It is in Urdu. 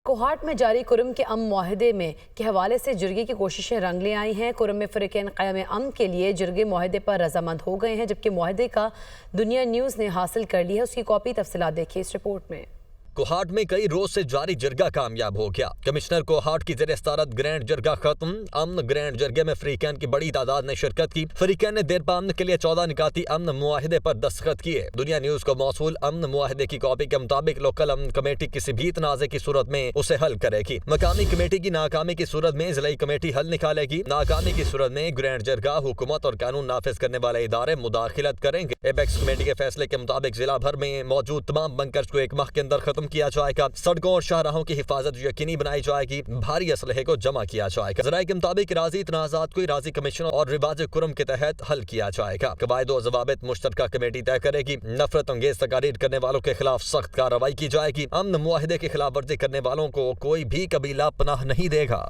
کوہاٹ میں جاری کرم کے امن معاہدے میں کے حوالے سے جرگے کی کوششیں رنگ لے آئی ہیں۔ کرم میں فریقین قیام امن کے لیے جرگے معاہدے پر رضامند ہو گئے ہیں، جبکہ معاہدے کا دنیا نیوز نے حاصل کر لی ہے۔ اس کی کاپی تفصیلات دیکھیے اس رپورٹ میں۔ کوہاٹ میں کئی روز سے جاری جرگہ کامیاب ہو گیا۔ کمشنر کوہاٹ کی زیر صدارت گرینڈ جرگہ ختم۔ امن گرینڈ جرگے میں فریقین کی بڑی تعداد نے شرکت کی۔ فریقین نے دیر پا امن کے لیے 14 نکاتی امن معاہدے پر دستخط کیے۔ دنیا نیوز کو موصول امن معاہدے کی کاپی کے مطابق لوکل امن کمیٹی کسی بھی تنازع کی صورت میں اسے حل کرے گی۔ مقامی کمیٹی کی ناکامی کی صورت میں ضلعی کمیٹی حل نکالے گی۔ ناکامی کی صورت میں گرینڈ جرگہ، حکومت اور قانون نافذ کرنے والے ادارے مداخلت کریں گے۔ ایپیکس کمیٹی کے فیصلے کے مطابق ضلع بھر میں موجود تمام بنکرز کو 1 ماہ کے اندر ختم کیا جائے گا۔ سڑکوں اور شاہراہوں کی حفاظت یقینی بنائی جائے گی۔ بھاری اسلحے کو جمع کیا جائے گا۔ ذرائع کے مطابق اراضی تنازعات کو اراضی کمیشن اور رواج کرم کے تحت حل کیا جائے گا۔ قواعد و ضوابط مشترکہ کمیٹی طے کرے گی۔ نفرت انگیز تقاریر کرنے والوں کے خلاف سخت کارروائی کی جائے گی۔ امن معاہدے کی خلاف ورزی کرنے والوں کو کوئی بھی قبیلہ پناہ نہیں دے گا۔